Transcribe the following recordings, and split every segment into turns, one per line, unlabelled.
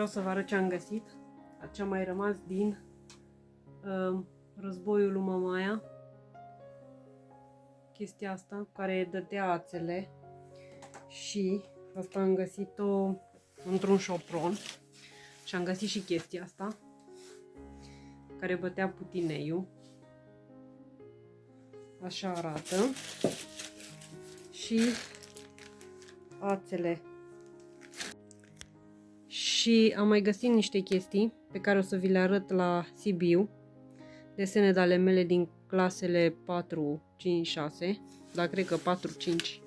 Vreau să vă arăt ce am găsit, ce a mai rămas din războiul lui Mamaia. Chestia asta care dădea ațele și asta am găsit-o într-un șopron și am găsit și chestia asta care bătea putineiul. Așa arată. Și ațele. Și am mai găsit niște chestii pe care o să vi le arăt la Sibiu. Desene de ale mele din clasele 4, 5, 6, dar cred că 4, 5.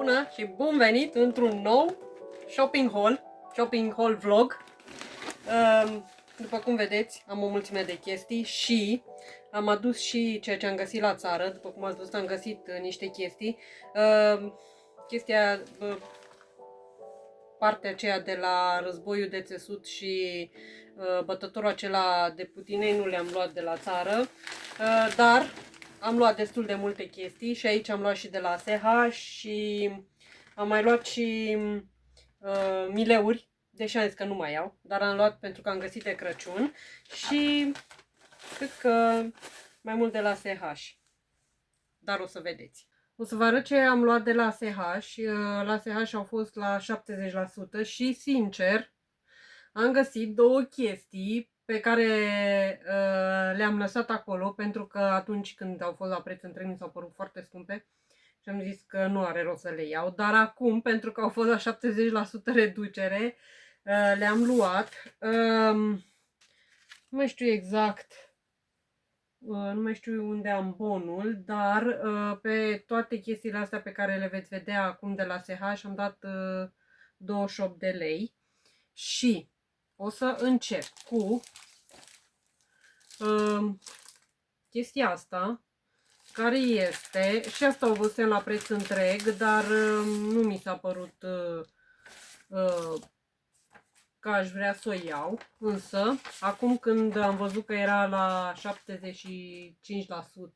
Bună și bun venit într-un nou shopping haul vlog. După cum vedeți, am o mulțime de chestii și am adus și ceea ce am găsit la țară. După cum ați văzut, am găsit niște chestii. Partea aceea de la războiul de țesut și bătătorul acela de putinei nu le-am luat de la țară, dar am luat destul de multe chestii și aici am luat și de la SH și am mai luat și mileuri, deși am zis că nu mai iau, dar am luat pentru că am găsit de Crăciun și cred că mai mult de la SH, dar o să vedeți. O să vă arăt ce am luat de la SH. La SH au fost la 70% și, sincer, am găsit două chestii pe care le-am lăsat acolo pentru că atunci când au fost la preț întreg mi s-au părut foarte scumpe și am zis că nu are rost să le iau. Dar acum, pentru că au fost la 70% reducere, le-am luat. Nu mai știu exact. Nu mai știu unde am bonul, dar pe toate chestiile astea pe care le veți vedea acum de la SH am dat 28 de lei și o să încep cu chestia asta, care este, și asta o văzusem la preț întreg, dar nu mi s-a părut că aș vrea să o iau, însă acum când am văzut că era la 75%,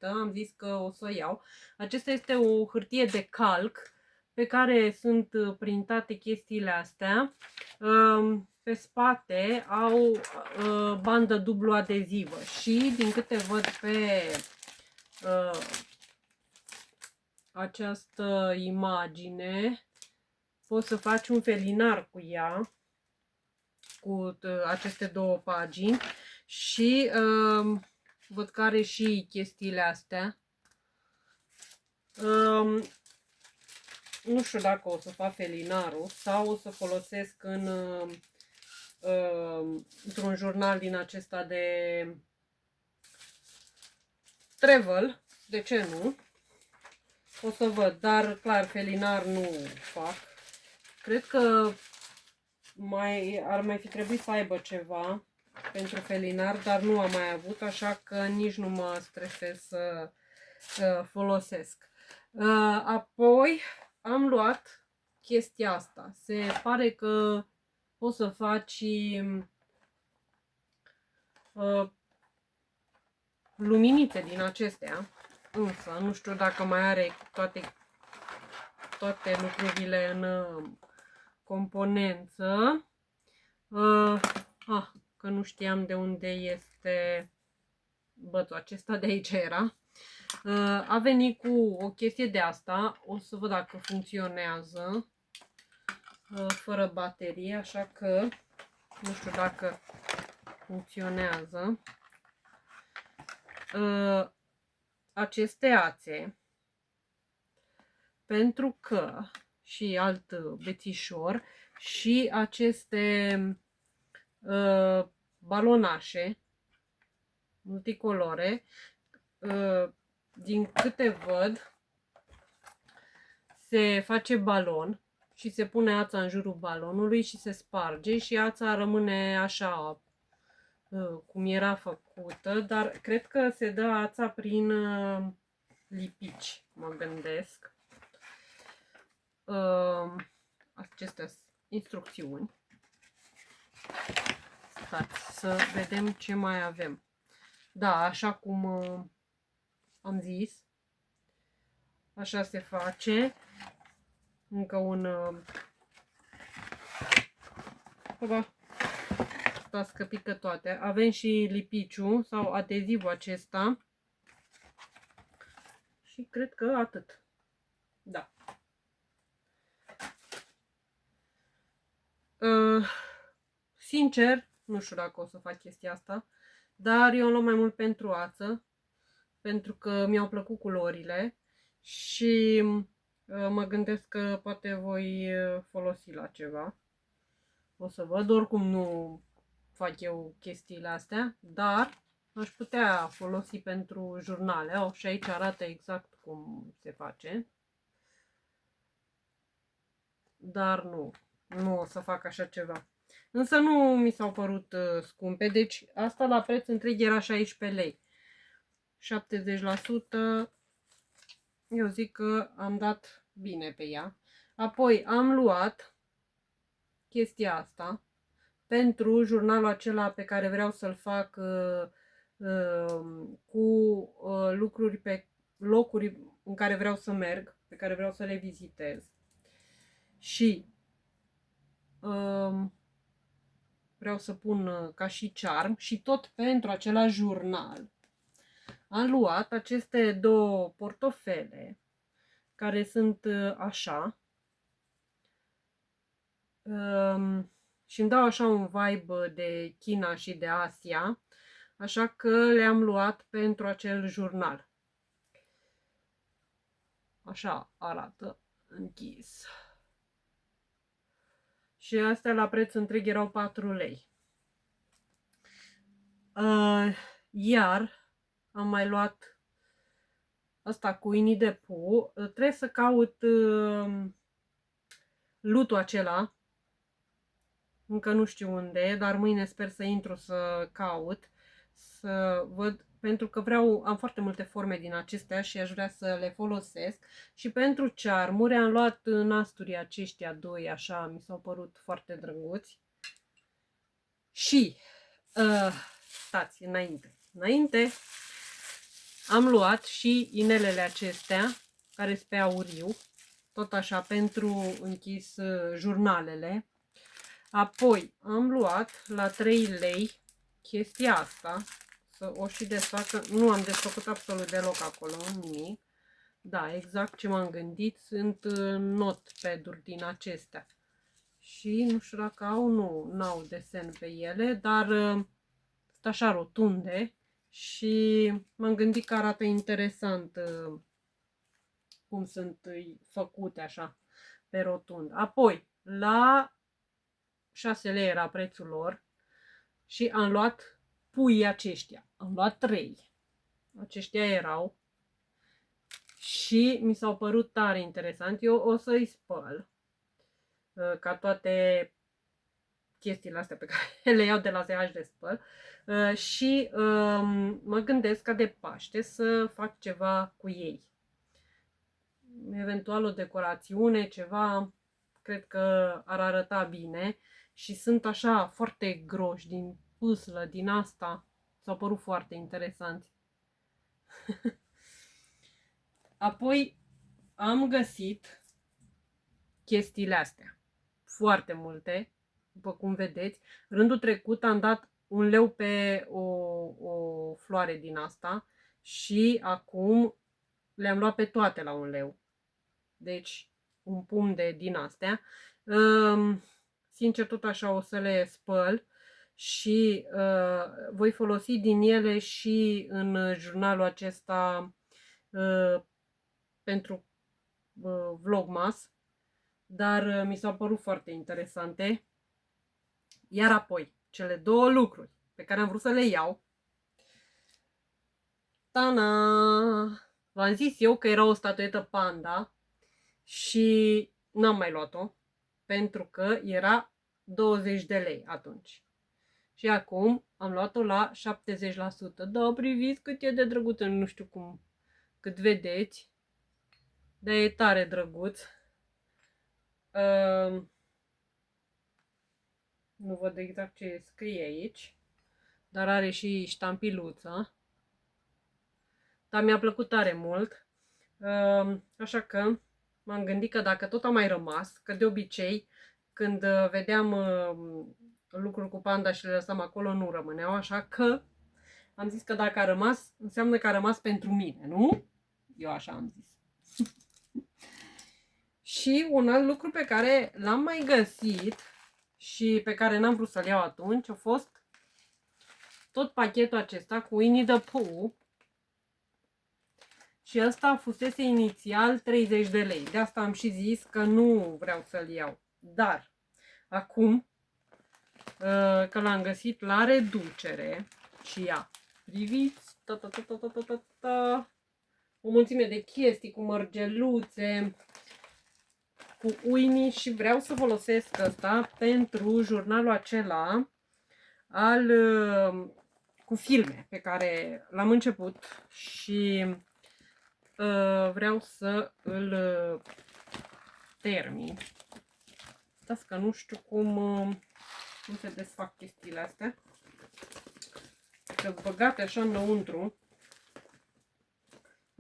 am zis că o să o iau. Acesta este o hârtie de calc pe care sunt printate chestiile astea. Pe spate au bandă dublu adezivă și din câte văd pe această imagine poți să faci un felinar cu ea, cu aceste două pagini și văd că are și chestiile astea. Nu știu dacă o să fac felinarul sau o să folosesc într-un jurnal din acesta de travel, de ce nu? O să văd, dar clar felinar nu fac. Cred că ar mai fi trebuit să aibă ceva pentru felinar, dar nu am mai avut, așa că nici nu mă stresez să folosesc. Apoi am luat chestia asta. Se pare că poți să faci luminițe din acestea, însă nu știu dacă mai are toate lucrurile în componență. Că nu știam de unde este bățul acesta, de aici era. A venit cu o chestie de asta, o să văd dacă funcționează fără baterie, așa că nu știu dacă funcționează. Aceste ațe, pentru că și alt bețișor și aceste balonașe multicolore, din câte văd, se face balon și se pune ața în jurul balonului și se sparge și ața rămâne așa cum era făcută, dar cred că se dă ața prin lipici, mă gândesc. Acestea sunt instrucțiuni. Stați să vedem ce mai avem. Da, așa cum am zis, așa se face. Încă un stați că pică toate. Avem și lipiciu sau adezivul acesta. Și cred că atât. Da. Sincer, nu știu dacă o să fac chestia asta, dar eu am luat mai mult pentru ață, pentru că mi-au plăcut culorile și mă gândesc că poate voi folosi la ceva. O să văd, oricum nu fac eu chestiile astea, dar aș putea folosi pentru jurnale. Și aici arată exact cum se face. dar nu o să fac așa ceva. Însă nu mi s-au părut scumpe, deci asta la preț întreg era 16 lei. 70%, eu zic că am dat bine pe ea. Apoi am luat chestia asta pentru jurnalul acela pe care vreau să-l fac cu lucruri pe locuri în care vreau să merg, pe care vreau să le vizitez. Și vreau să pun ca și charm și tot pentru același jurnal am luat aceste două portofele care sunt așa și îmi dau așa un vibe de China și de Asia, așa că le-am luat pentru acel jurnal. Așa arată închis. Și astea la preț întreg erau 4 lei. Iar am mai luat asta cu Winnie the Pooh. Trebuie să caut lutul acela. Încă nu știu unde e, dar mâine sper să intru să caut, să văd, pentru că am foarte multe forme din acestea și aș vrea să le folosesc. Și pentru charmuri am luat nasturii aceștia doi, așa, mi s-au părut foarte drăguți. Și, stați, înainte, am luat și inelele acestea, care sunt pe auriu, tot așa, pentru închis jurnalele. Apoi am luat la 3 lei chestia asta, să o și desfac, nu am desfăcut absolut deloc acolo, nimic. Da, exact ce m-am gândit, sunt notepad-uri din acestea. Și nu știu dacă n-au desen pe ele, dar sunt așa rotunde și m-am gândit că arată interesant cum sunt făcute așa pe rotund. Apoi, la 6 lei era prețul lor și am luat puii aceștia. Am luat 3. Aceștia erau și mi s-au părut tare interesant. Eu o să-i spăl ca toate chestiile astea pe care le iau de la ZH de spăl și mă gândesc ca de Paște să fac ceva cu ei. Eventual o decorațiune, ceva, cred că ar arăta bine. Și sunt așa foarte groși, din pâslă, din asta. S-au părut foarte interesanți. Apoi am găsit chestiile astea. Foarte multe, după cum vedeți. Rândul trecut am dat 1 leu pe o floare din asta și acum le-am luat pe toate la 1 leu. Deci un pumn din astea. Sincer, tot așa o să le spăl și voi folosi din ele și în jurnalul acesta pentru Vlogmas, dar mi s-au părut foarte interesante. Iar apoi, cele două lucruri pe care am vrut să le iau. Tana! V-am zis eu că era o statuetă panda și n-am mai luat-o pentru că era 20 de lei atunci. Și acum am luat-o la 70%. Da, priviți cât e de drăguță, nu știu cât vedeți. Dar e tare drăguț. Nu văd exact ce scrie aici, dar are și ștampiluță. Dar mi-a plăcut tare mult. Așa că m-am gândit că dacă tot a mai rămas, că de obicei când vedeam lucruri cu panda și le lăsam acolo, nu rămâneau, așa că am zis că dacă a rămas, înseamnă că a rămas pentru mine, nu? Eu așa am zis. Și un alt lucru pe care l-am mai găsit și pe care n-am vrut să-l iau atunci a fost tot pachetul acesta cu Winnie the Pooh. Și ăsta fusese inițial 30 de lei. De asta am și zis că nu vreau să-l iau. Dar acum că l-am găsit la reducere și ia, priviți, o mulțime de chestii cu mărgeluțe. cu Winnie și vreau să folosesc asta pentru jurnalul acela al cu filme pe care l-am început și vreau să îl termin. Stați că nu știu cum se desfac chestiile astea. Că-s băgate așa înăuntru.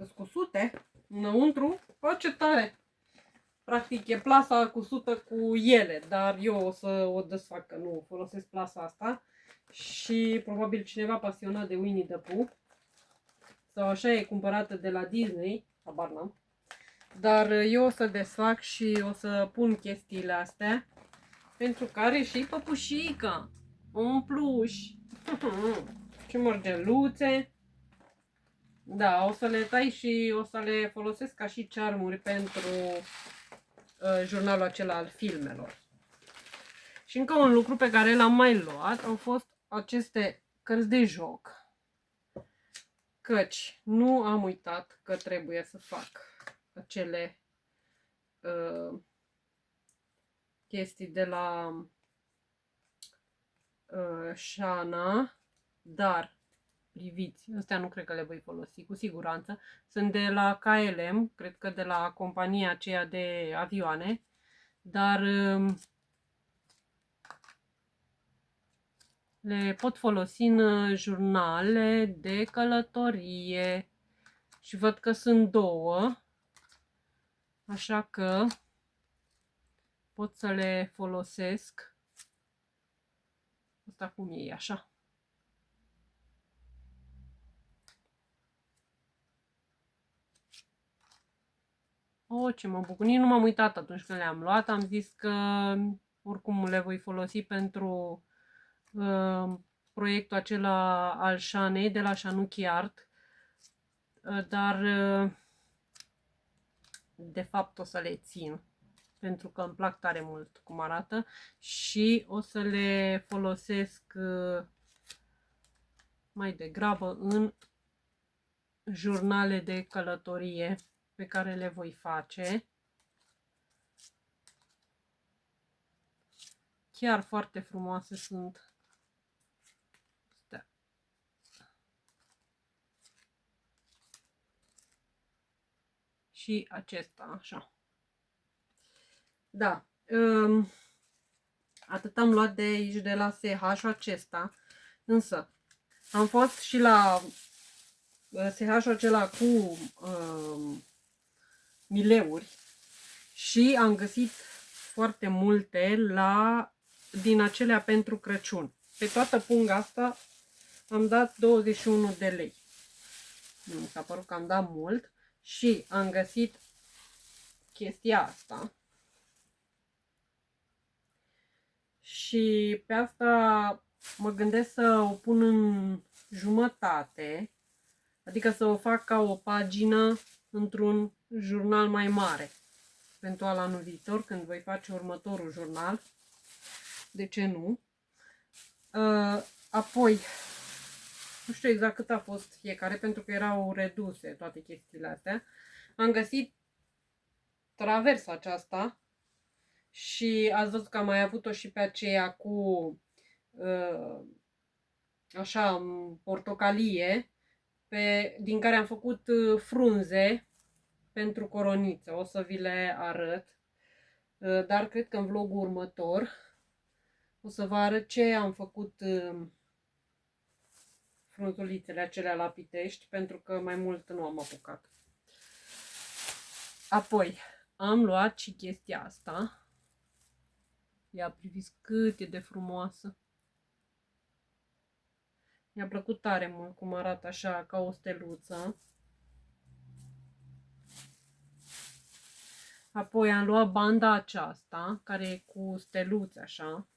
Scusute înăuntru. O, ce tare! Practic e plasa cusută cu ele, dar eu o să o desfac, că nu folosesc plasa asta. Și probabil cineva pasionat de Winnie the Pooh sau așa e cumpărată de la Disney, habar n-am. Dar eu o să desfac și o să pun chestiile astea pentru că are și păpușica, un pluș și mărgeluțe. Da, o să le tai și o să le folosesc ca și cearmuri pentru jurnalul acela al filmelor. Și încă un lucru pe care l-am mai luat au fost aceste cărți de joc. Căci nu am uitat că trebuie să fac acele chestii de la Shana, dar priviți, astea nu cred că le voi folosi, cu siguranță. Sunt de la KLM, cred că de la compania aceea de avioane, dar le pot folosi în jurnale de călătorie și văd că sunt două, așa că pot să le folosesc. Asta cum e, așa. Oh, ce mă bucur. Nici nu m-am uitat atunci când le-am luat. Am zis că oricum le voi folosi pentru proiectul acela al Shanei de la Shanuki Art. Dar de fapt o să le țin pentru că îmi plac tare mult cum arată și o să le folosesc mai degrabă în jurnale de călătorie pe care le voi face. Chiar foarte frumoase sunt. Stea. Și acesta, așa. Da. Atât am luat de aici, de la SH acesta. Însă, am fost și la SH-ul acela cu mileuri și am găsit foarte multe din acelea pentru Crăciun. Pe toată punga asta am dat 21 de lei. Mi s-a părut că am dat mult și am găsit chestia asta. Și pe asta mă gândesc să o pun în jumătate, adică să o fac ca o pagină într-un jurnal mai mare. Pentru anul viitor, când voi face următorul jurnal. De ce nu? Apoi, nu știu exact cât a fost fiecare, pentru că erau reduse toate chestiile astea. Am găsit traversa aceasta și ați văzut că am mai avut-o și pe aceea cu așa portocalie, din care am făcut frunze pentru coroniță. O să vi le arăt, dar cred că în vlogul următor o să vă arăt ce am făcut frunzulițele acelea la Pitești, pentru că mai mult nu am apucat. Apoi am luat și chestia asta. Ia, priviți cât e de frumoasă. Mi-a plăcut tare mult cum arată așa, ca o steluță. Apoi am luat banda aceasta, care e cu steluțe așa.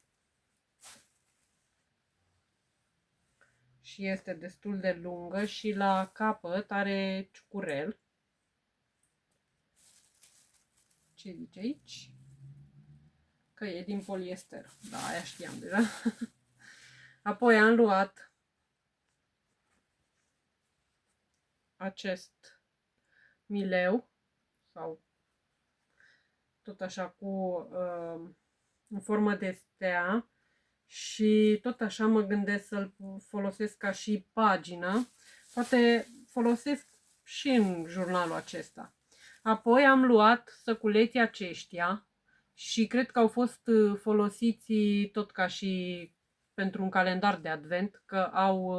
Și este destul de lungă și la capăt are ciucurel. Ce zice aici? Că e din poliester. Da, aia știam deja. Apoi am luat acest mileu sau tot așa cu în formă de stea și tot așa mă gândesc să-l folosesc ca și pagină. Poate folosesc și în jurnalul acesta. Apoi am luat săculeții aceștia și cred că au fost folosiți tot ca și pentru un calendar de advent, că au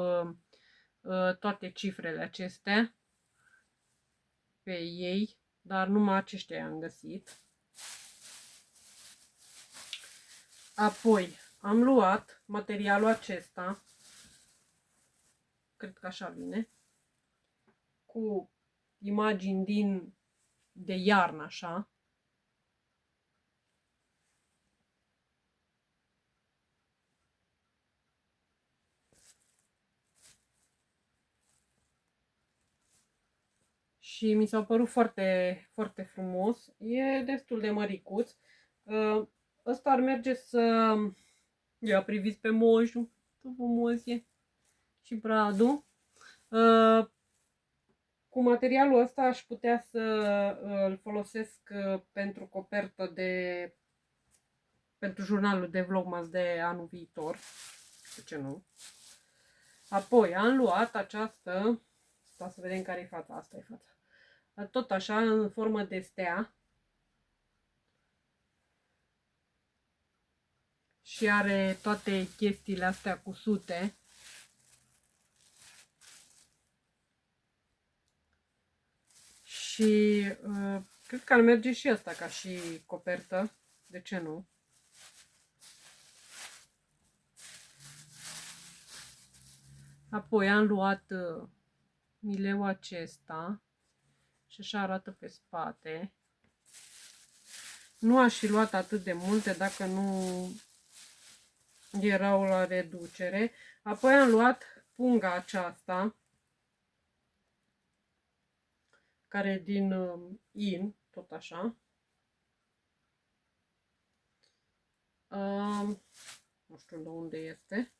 toate cifrele acestea pe ei, dar numai aceștia am găsit. Apoi am luat materialul acesta, cred că așa vine, cu imagini de iarnă, așa. Și mi s-a părut foarte, foarte frumos. E destul de măricuț. Ăsta ar merge să... Ia priviți pe moșu, ce frumos e. Și bradul. Cu materialul ăsta aș putea să îl folosesc pentru copertă pentru jurnalul de vlogmas de anul viitor. De ce nu? Apoi am luat această, să vedem care e fața, asta e fața. Tot așa, în formă de stea. Și are toate chestiile astea cusute. Și cred că ar merge și asta ca și copertă. De ce nu? Apoi am luat mileul acesta și așa arată pe spate. Nu aș fi luat atât de multe dacă nu erau la reducere. Apoi am luat punga aceasta, care e din in, tot așa. Nu știu de unde este.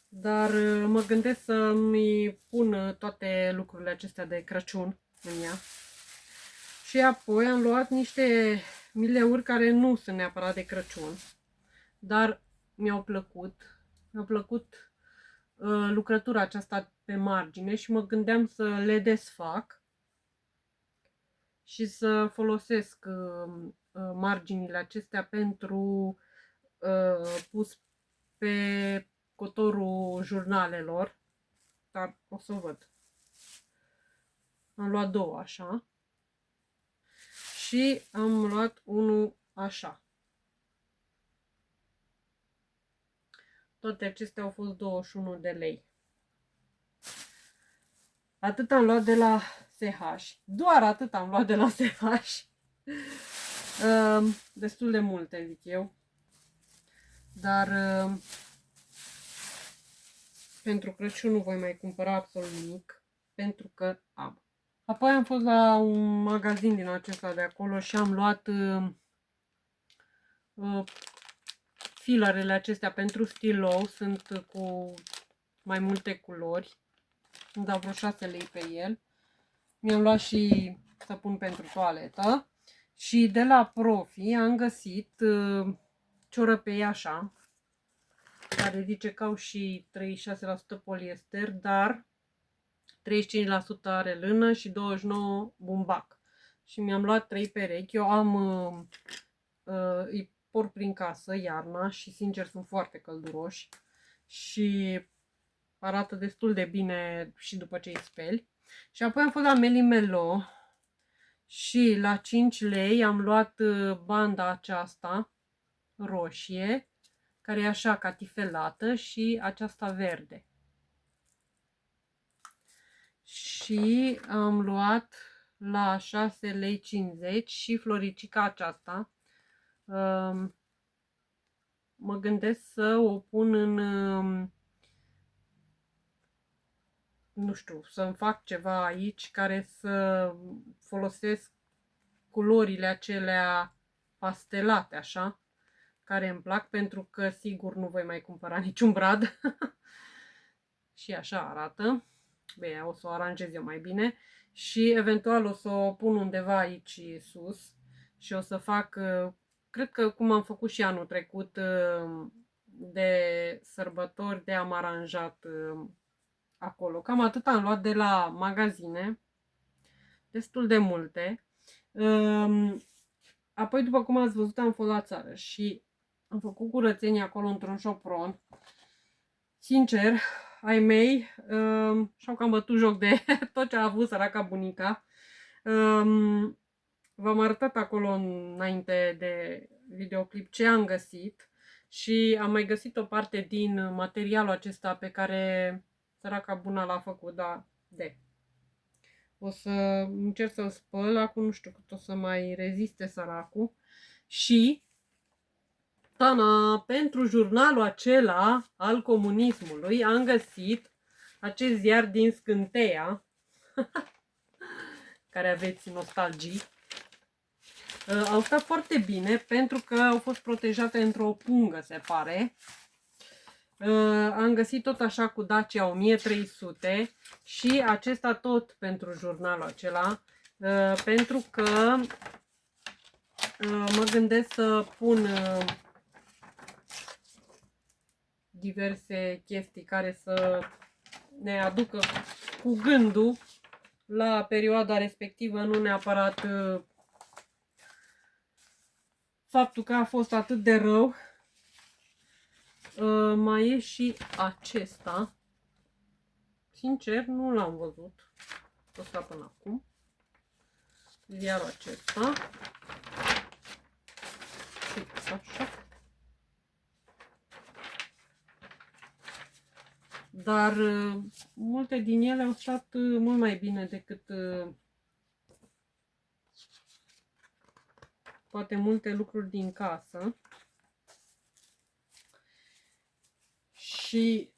Dar mă gândesc să-mi pun toate lucrurile acestea de Crăciun în ea. Și apoi am luat niște mileuri care nu sunt neapărat de Crăciun, dar mi-au plăcut. Mi-a plăcut lucrătura aceasta pe margine și mă gândeam să le desfac și să folosesc marginile acestea pentru pus pe cotorul jurnalelor, dar o să văd. Am luat două așa și am luat unul așa. Toate acestea au fost 21 de lei. Atât am luat de la SH. Doar atât am luat de la SH. Destul de multe, zic eu. Dar pentru Crăciun nu voi mai cumpăra absolut nimic, pentru că am. Apoi am fost la un magazin din acesta de acolo și am luat filarele acestea pentru stilou. Sunt cu mai multe culori. Îmi dau vreo 6 lei pe el. Mi-am luat și să pun pentru toaletă. Și de la Profi am găsit ciorăpei așa, care zice că au și 36% poliester, dar 35% are lână și 29% bumbac. Și mi-am luat 3 perechi. Eu am îi port prin casă iarna și sincer sunt foarte călduroși și arată destul de bine și după ce îi speli. Și apoi am fost la Melimelo și la 5 lei am luat banda aceasta roșie, care e așa catifelată, și aceasta verde. Și am luat la 6 lei 50 și floricica aceasta. Mă gândesc să o pun în, nu știu, să-mi fac ceva aici care să folosesc culorile acelea pastelate, așa, care îmi plac, pentru că sigur nu voi mai cumpăra niciun brad. Și așa arată. Bine, o să o aranjez eu mai bine și eventual o să o pun undeva aici sus și o să fac, cred că cum am făcut și anul trecut de sărbători, de am aranjat acolo. Cam atât am luat de la magazine, destul de multe. Apoi, după cum ați văzut, am fost la țară și am făcut curățenie acolo într-un șopron. Sincer, ai mei și-au cam bătut joc de tot ce a avut săraca bunica. V-am arătat acolo înainte de videoclip ce am găsit și am mai găsit o parte din materialul acesta pe care săraca buna l-a făcut, da, de. O să încerc să-l spăl, acum nu știu cât o să mai reziste săracul. Și Tana, pentru jurnalul acela al comunismului am găsit acest ziar din Scânteia, care aveți nostalgii. Au stat foarte bine pentru că au fost protejate într-o pungă, se pare. Am găsit tot așa cu Dacia 1300 și acesta tot pentru jurnalul acela, pentru că mă gândesc să pun diverse chestii care să ne aducă cu gândul la perioada respectivă, nu neapărat faptul că a fost atât de rău. Mai e și acesta. Sincer, nu l-am văzut ăsta până acum. Ziarul acesta. Așa. Dar multe din ele au stat mult mai bine decât poate multe lucruri din casă. Și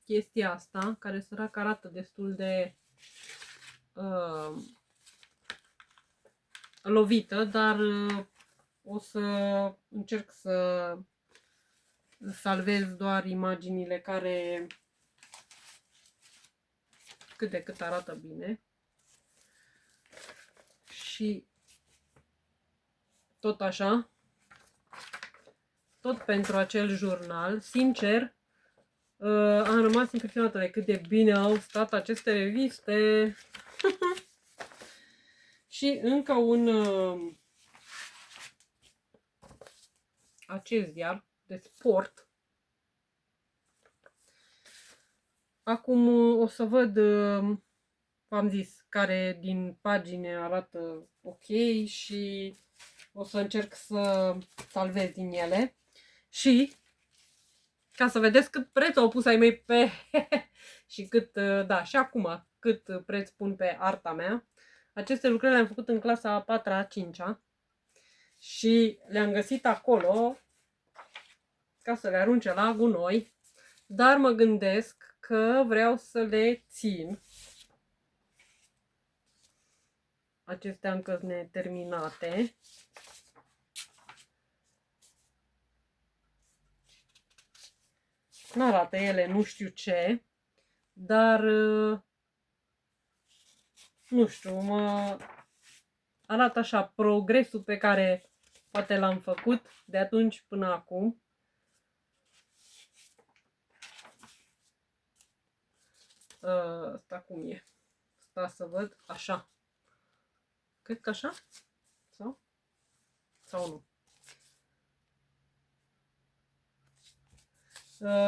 chestia asta, care săracă arată destul de lovită, dar o să încerc să salvez doar imaginile care cât de cât arată bine. Și tot așa, tot pentru acel jurnal, sincer, am rămas impresionată de cât de bine au stat aceste reviste. Și încă un acest ziar de sport. Acum o să văd, v-am zis, care din pagine arată ok și o să încerc să salvez din ele. Și ca să vedeți cât preț au pus ai mei pe și cât, da, și acum cât preț pun pe arta mea. Aceste lucrări le-am făcut în clasa a 4-a, 5-a și le-am găsit acolo ca să le arunce la gunoi, dar mă gândesc că vreau să le țin. Acestea încă neterminate. N-arată ele nu știu ce, dar nu știu, mă arată așa progresul pe care poate l-am făcut de atunci până acum. Asta cum e? Sta să văd, așa. Cred că așa? Sau nu?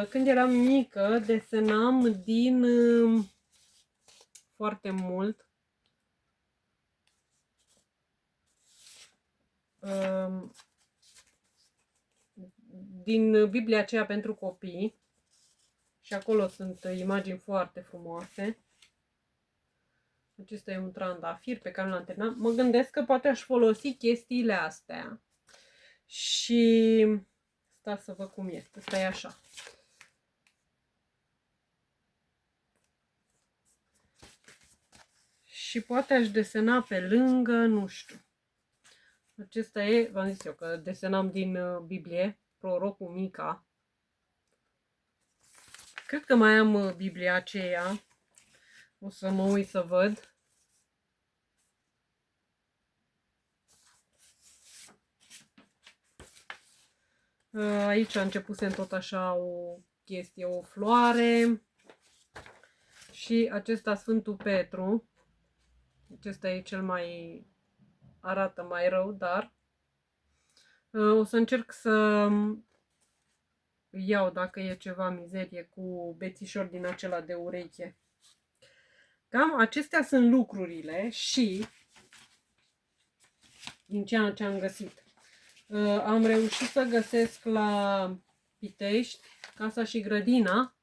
Când eram mică, desenam din foarte mult. Din Biblia aceea pentru copii. Și acolo sunt imagini foarte frumoase. Acesta e un trandafir pe care l-am terminat. Mă gândesc că poate aș folosi chestiile astea. Și stați să văd cum este. Asta e așa. Și poate aș desena pe lângă, nu știu. Acesta e, v-am zis eu că desenam din Biblie, prorocul Mica. Cred că mai am Biblia aceea. O să mă uit să văd. Aici a începusem tot așa o chestie, o floare. Și acesta Sfântul Petru. Acesta e cel mai... arată mai rău, dar o să încerc să iau, dacă e ceva mizerie, cu bețișor din acela de ureche. Cam acestea sunt lucrurile și din ceea ce am găsit. Am reușit să găsesc la Pitești, Casa și Grădina.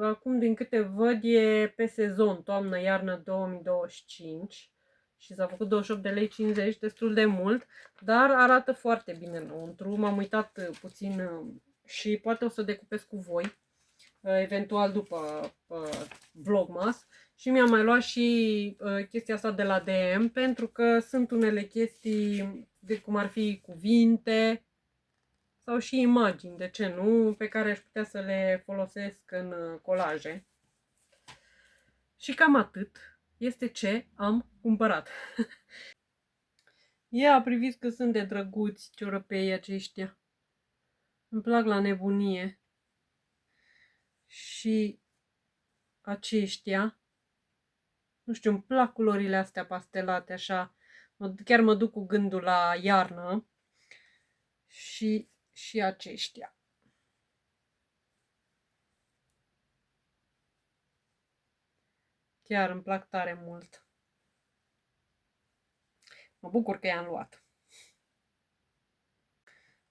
Acum, din câte văd, e pe sezon, toamnă-iarnă 2025 și s-a făcut 28 de lei 50, destul de mult, dar arată foarte bine înăuntru. M-am uitat puțin și poate o să decupez cu voi, eventual după Vlogmas. Și mi-am mai luat și chestia asta de la DM, pentru că sunt unele chestii, de cum ar fi cuvinte sau și imagini, de ce nu, pe care aș putea să le folosesc în colaje. Și cam atât este ce am cumpărat. Ia, priviți că sunt de drăguți ciorăpeii aceștia. Îmi plac la nebunie. Și aceștia, nu știu, îmi plac culorile astea pastelate, așa. Chiar mă duc cu gândul la iarnă. Și aceștia. Chiar îmi plac tare mult. Mă bucur că i-am luat.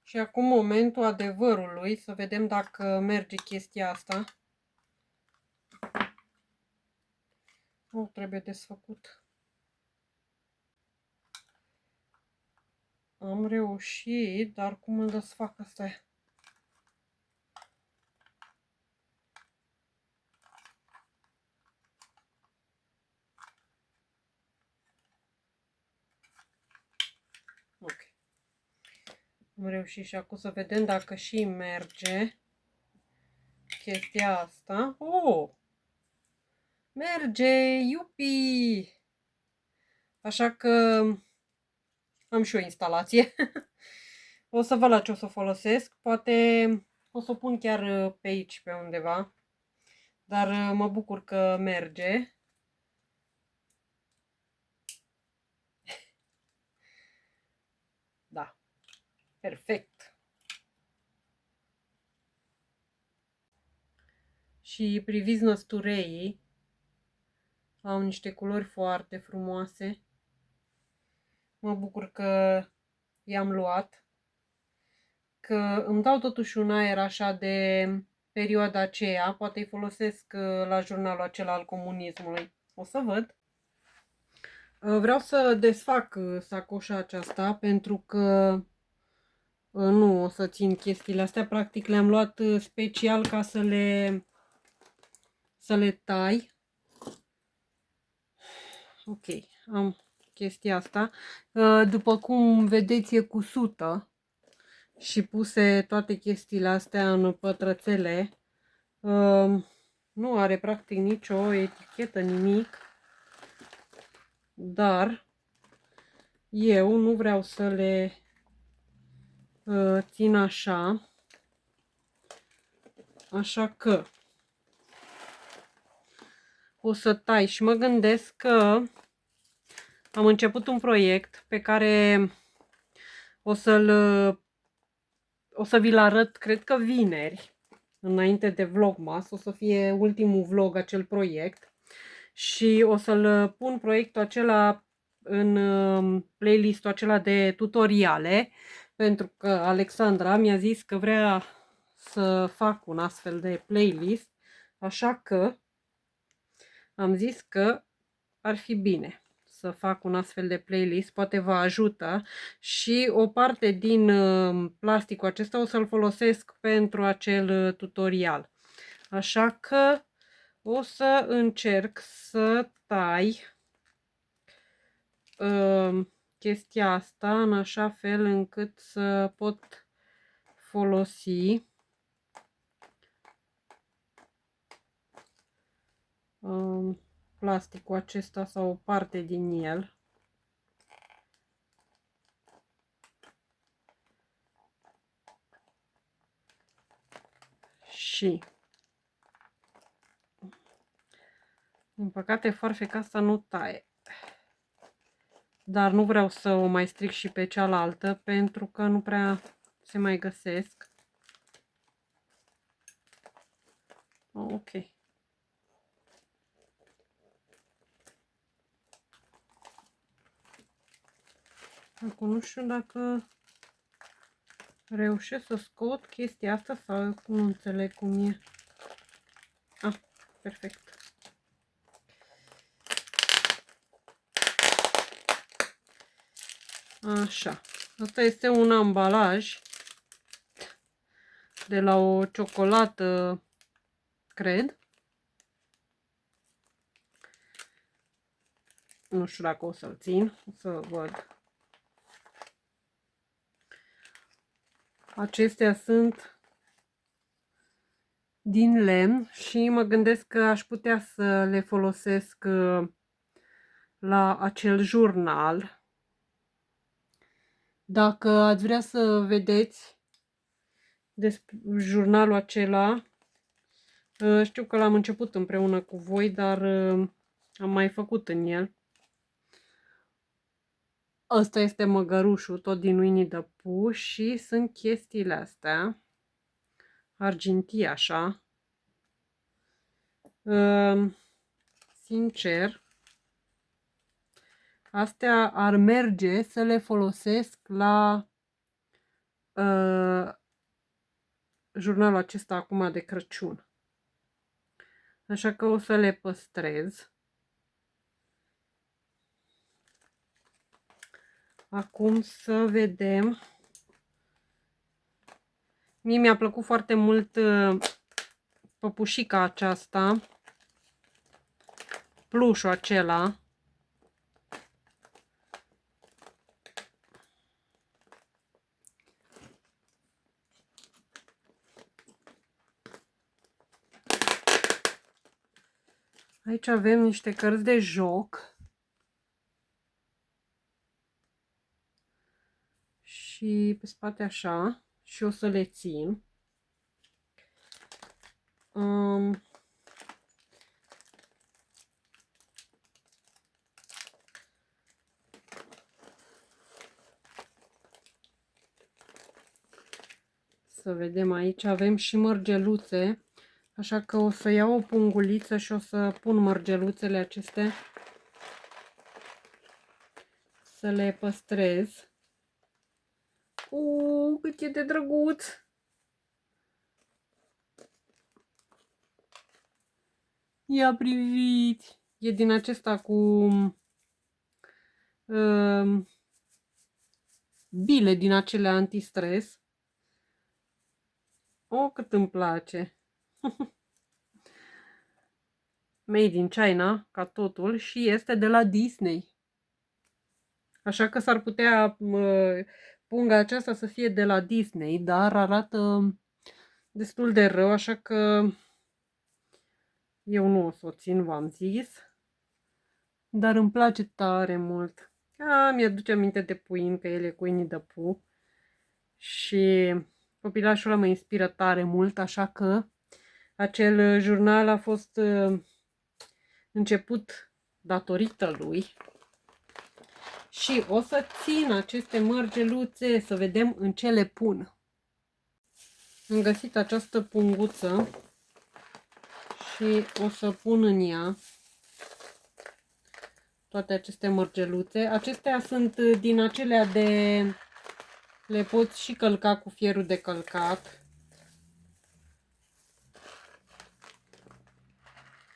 Și acum momentul adevărului, să vedem dacă merge chestia asta. Nu trebuie desfăcut. Am reușit, dar cum îl desfac asta? Ok. Am reușit și acum să vedem dacă și merge chestia asta. Oh! Merge! Iupi! Așa că am și o instalație. O să văd la ce o să o folosesc. Poate o să o pun chiar pe aici, pe undeva. Dar mă bucur că merge. Da. Perfect. Și priviți năstureii. Au niște culori foarte frumoase. Mă bucur că i-am luat. Că îmi dau totuși un aer așa de perioada aceea. Poate îi folosesc la jurnalul acela al comunismului. O să văd. Vreau să desfac sacoșa aceasta pentru că nu o să țin chestiile astea. Practic le-am luat special ca să le tai. Ok, am chestia asta. După cum vedeți, e cu sută și puse toate chestiile astea în pătrățele. Nu are practic nicio etichetă, nimic. Dar eu nu vreau să le țin așa. Așa că o să tai și mă gândesc că am început un proiect pe care o să vi-l arăt, cred că vineri, înainte de Vlogmas. O să fie ultimul vlog acel proiect și o să-l pun proiectul acela în playlistul acela de tutoriale, pentru că Alexandra mi-a zis că vrea să fac un astfel de playlist, așa că am zis că ar fi bine să fac un astfel de playlist, poate vă ajută și o parte din plasticul acesta o să-l folosesc pentru acel tutorial. Așa că o să încerc să tai chestia asta în așa fel încât să pot folosi plasticul acesta sau o parte din el. Și din păcate foarfeca asta nu taie. Dar nu vreau să o mai stric și pe cealaltă pentru că nu prea se mai găsesc. Oh, ok. Acum nu știu dacă reușesc să scot chestia asta sau nu înțeleg cum e. Ah, perfect. Așa. Asta este un ambalaj de la o ciocolată, cred. Nu știu dacă o să-l țin, o să văd. Acestea sunt din lemn și mă gândesc că aș putea să le folosesc la acel jurnal. Dacă ați vrea să vedeți despre jurnalul acela, știu că l-am început împreună cu voi, dar am mai făcut în el. Ăsta este măgărușul, tot din Winnie the Pooh și sunt chestiile astea, argintii așa. Sincer, astea ar merge să le folosesc la jurnalul acesta acum de Crăciun. Așa că o să le păstrez. Acum să vedem. Mie mi-a plăcut foarte mult păpușica aceasta, plușul acela. Aici avem niște cărți de joc. Și pe spate așa. Și o să le țin. Să vedem, aici avem și mărgeluțe. Așa că o să iau o punguliță și o să pun mărgeluțele acestea. Să le păstrez. Cât e de drăguț! Ia priviți! E din acesta cu bile din acele antistres. Cât îmi place! Made in China, ca totul, și este de la Disney. Așa că s-ar putea punga aceasta să fie de la Disney, dar arată destul de rău, așa că eu nu o să o țin, v-am zis. Dar îmi place tare mult. Mi-aduce aminte de Puin, că el e cu Winnie the Pooh. Și copilașul ăla mă inspiră tare mult, așa că acel jurnal a fost început datorită lui. Și o să țin aceste mărgeluțe să vedem în ce le pun. Am găsit această punguță și o să pun în ea toate aceste mărgeluțe. Acestea sunt din acelea de... le poți și călca cu fierul de călcat.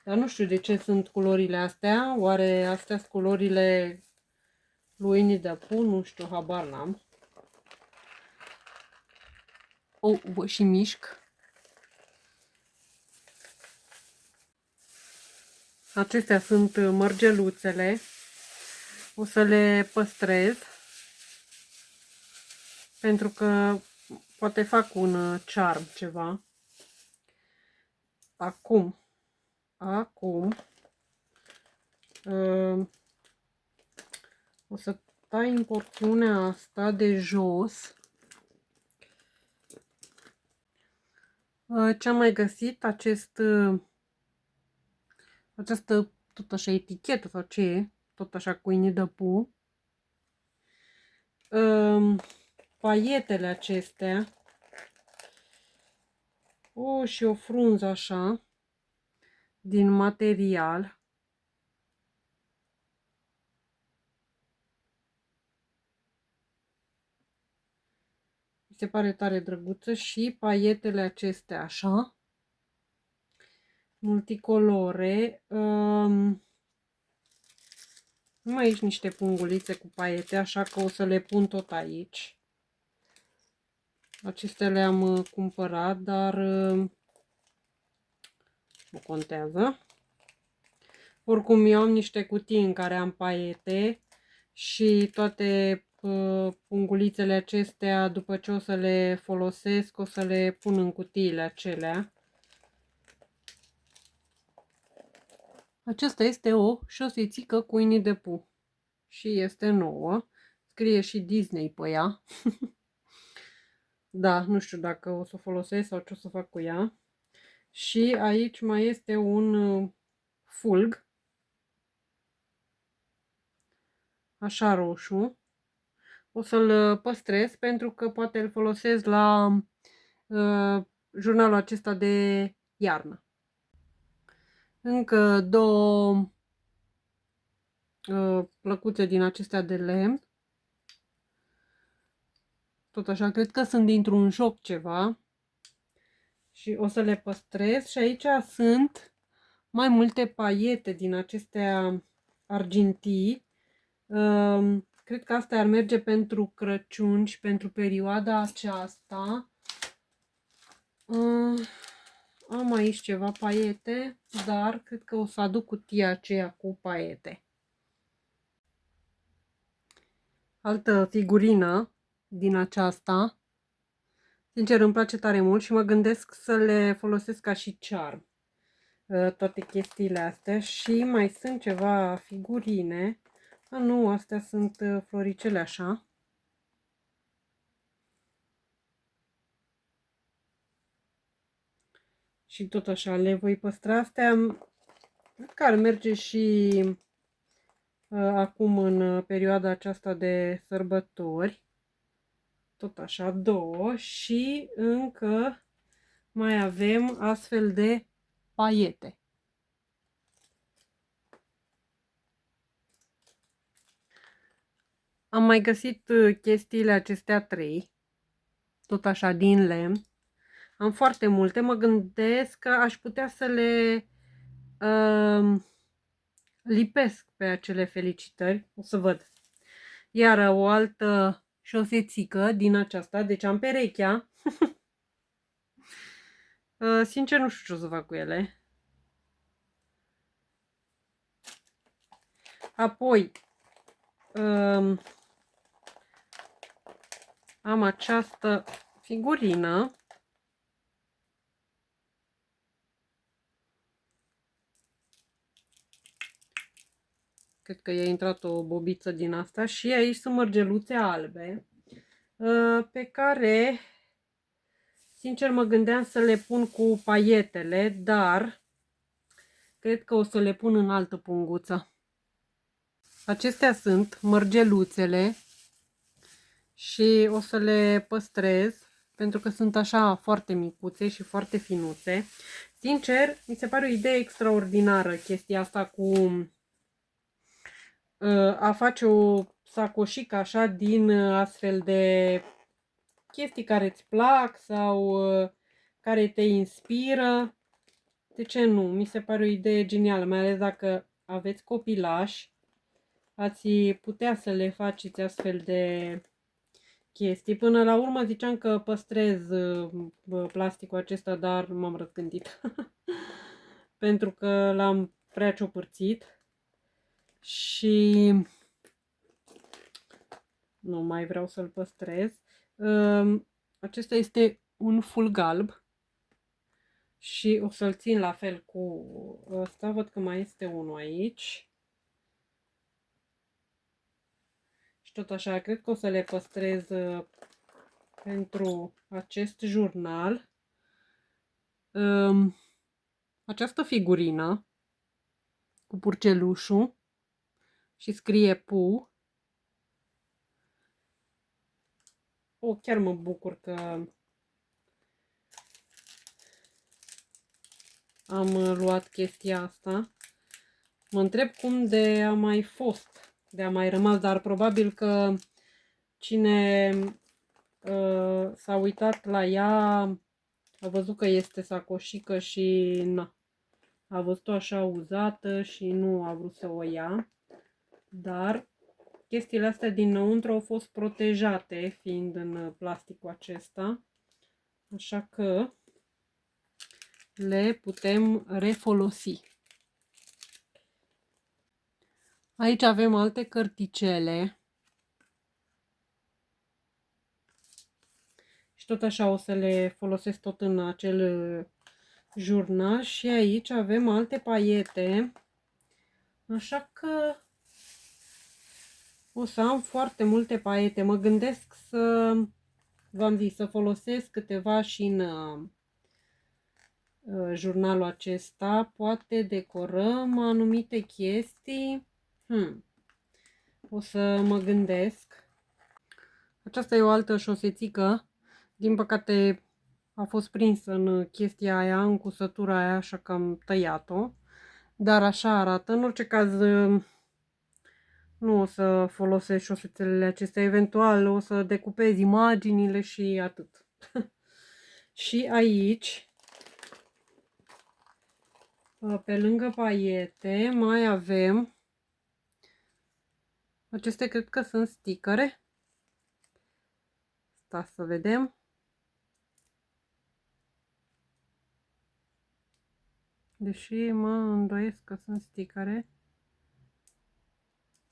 Dar nu știu de ce sunt culorile astea. Oare astea sunt culorile lui Winnie the Pooh? Nu știu, habar n-am. Vă și mișc. Acestea sunt mărgeluțele. O să le păstrez. Pentru că poate fac un charm ceva. Acum O să tai în porțiunea asta de jos. Ce am mai găsit? Această tot așa etichetă sau ce e? Tot așa cu Winnie the Pooh. Paietele acestea. Și o frunză așa din material. Mi se pare tare drăguță și paietele acestea așa. Multicolore. Mai aici niște pungulițe cu paiete, așa că o să le pun tot aici. Acestea le-am cumpărat, dar nu contează. Oricum eu am niște cutii în care am paiete și toate pungulițele acestea, după ce o să le folosesc, o să le pun în cutiile acelea. Aceasta este o șosețică cu Winnie the Pooh și este nouă. Scrie și Disney pe ea. Da, nu știu dacă o să o folosesc sau ce o să fac cu ea. Și aici mai este un fulg. Așa roșu. O să-l păstrez pentru că poate îl folosesc la jurnalul acesta de iarnă. Încă două plăcuțe din acestea de lemn. Tot așa, cred că sunt dintr-un joc ceva. Și o să le păstrez. Și aici sunt mai multe paiete din acestea argintii. Cred că asta ar merge pentru Crăciun și pentru perioada aceasta. Am aici ceva paiete, dar cred că o să aduc cutia aceea cu paiete. Altă figurină din aceasta. Sincer, îmi place tare mult și mă gândesc să le folosesc ca și charm. Toate chestiile astea. Și mai sunt ceva figurine. Nu, astea sunt floricele așa. Și tot așa le voi păstra. Astea cred că ar merge și acum în perioada aceasta de sărbători. Tot așa, două. Și încă mai avem astfel de paiete. Am mai găsit chestiile acestea trei. Tot așa, din lemn. Am foarte multe. Mă gândesc că aș putea să le lipesc pe acele felicitări. O să văd. Iar o altă șosețică din aceasta. Deci am perechea. Sincer nu știu ce o să fac cu ele. Apoi am această figurină. Cred că i-a intrat o bobiță din asta. Și aici sunt mărgeluțe albe. Pe care, sincer, mă gândeam să le pun cu paietele. Dar cred că o să le pun în altă punguță. Acestea sunt mărgeluțele. Și o să le păstrez. Pentru că sunt așa foarte micuțe și foarte finuțe. Sincer, mi se pare o idee extraordinară chestia asta cu a face o sacoșică așa din astfel de chestii care îți plac sau care te inspiră. De ce nu? Mi se pare o idee genială, mai ales dacă aveți copilași, ați putea să le faceți astfel de chestii. Până la urmă ziceam că păstrez plasticul acesta, dar m-am răzgândit. Pentru că l-am prea ciopărțit. Și nu mai vreau să-l păstrez. Acesta este un fulg alb. Și o să-l țin la fel cu ăsta. Văd că mai este unul aici. tot așa, cred că o să le păstrez pentru acest jurnal. Această figurină cu purcelușul și scrie Pu. Chiar mă bucur că am luat chestia asta. Mă întreb cum de a mai fost, de a mai rămas, dar probabil că cine s-a uitat la ea a văzut că este sacoșică și na, a văzut-o așa uzată și nu a vrut să o ia. Dar chestiile astea dinăuntru au fost protejate, fiind în plasticul acesta. Așa că le putem refolosi. Aici avem alte cărticele. Și tot așa o să le folosesc tot în acel jurnal. Și aici avem alte paiete. Așa că o să am foarte multe paiete. Mă gândesc să, v-am zis, să folosesc câteva și în jurnalul acesta. Poate decorăm anumite chestii. O să mă gândesc. Aceasta e o altă șosețică. Din păcate a fost prinsă în chestia aia, în cusătura aia, așa că am tăiat-o. Dar așa arată. În orice caz nu o să folosesc șosețelele acestea. Eventual o să decupez imaginile și atât. Și aici, pe lângă paiete, mai avem acestea, cred că sunt stickere. Stați să vedem. Deși mă îndoiesc că sunt stickere.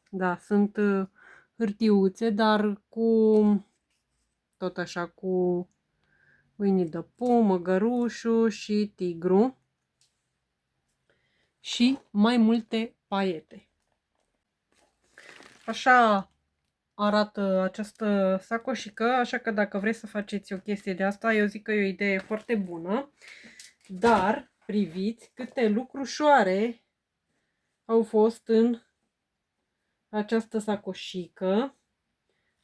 Da, sunt hârtiuțe, dar cu tot așa cu Winnie the Pooh, măgărușul și tigru. Și mai multe paiete. Așa arată această sacoșică, așa că dacă vreți să faceți o chestie de asta, eu zic că e o idee foarte bună. Dar priviți câte lucrușoare au fost în această sacoșică.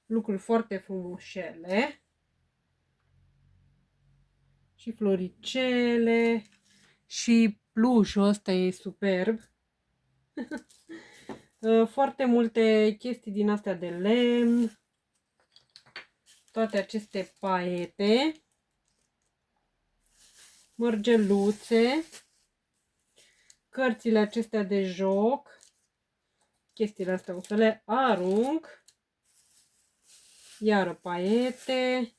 Lucruri foarte frumoșele. Și floricele. Și plușul ăsta e superb. Foarte multe chestii din astea de lemn. Toate aceste paiete. Mărgeluțe. Cărțile acestea de joc. Chestiile astea o să le arunc. Iară paiete.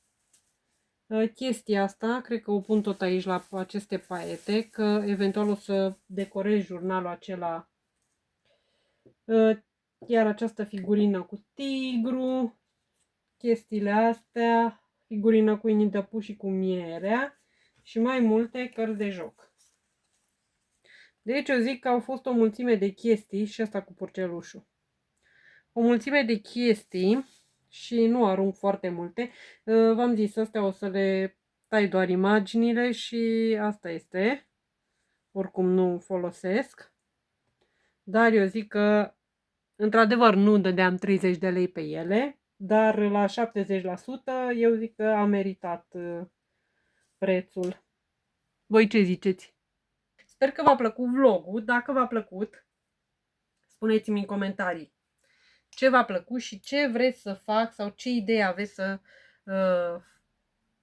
Chestia asta, cred că o pun tot aici la aceste paiete, că eventual o să decorez jurnalul acela. Iar această figurină cu tigru, chestiile astea, figurină cu Winnie the Pooh și cu mierea și mai multe cărți de joc. Deci eu zic că au fost o mulțime de chestii și asta cu purcelușul. O mulțime de chestii și nu arunc foarte multe. V-am zis, astea o să le tai doar imaginile și asta este. Oricum nu folosesc. Dar eu zic că într-adevăr nu dădeam 30 de lei pe ele, dar la 70% eu zic că a meritat prețul. Voi ce ziceți? Sper că v-a plăcut vlogul. Dacă v-a plăcut, spuneți-mi în comentarii ce v-a plăcut și ce vreți să fac sau ce idee aveți să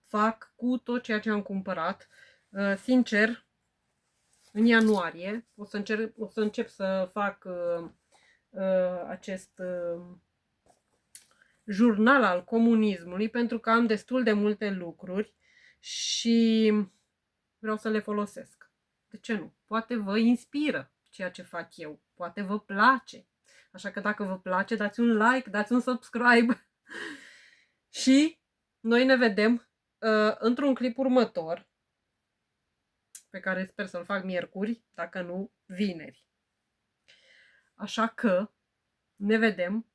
fac cu tot ceea ce am cumpărat. Sincer, în ianuarie o să încep să fac acest jurnal al comunismului, pentru că am destul de multe lucruri și vreau să le folosesc. De ce nu? Poate vă inspiră ceea ce fac eu. Poate vă place. Așa că dacă vă place, dați un like, dați un subscribe. Și noi ne vedem într-un clip următor, pe care sper să-l fac miercuri, dacă nu vineri. Așa că ne vedem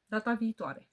data viitoare.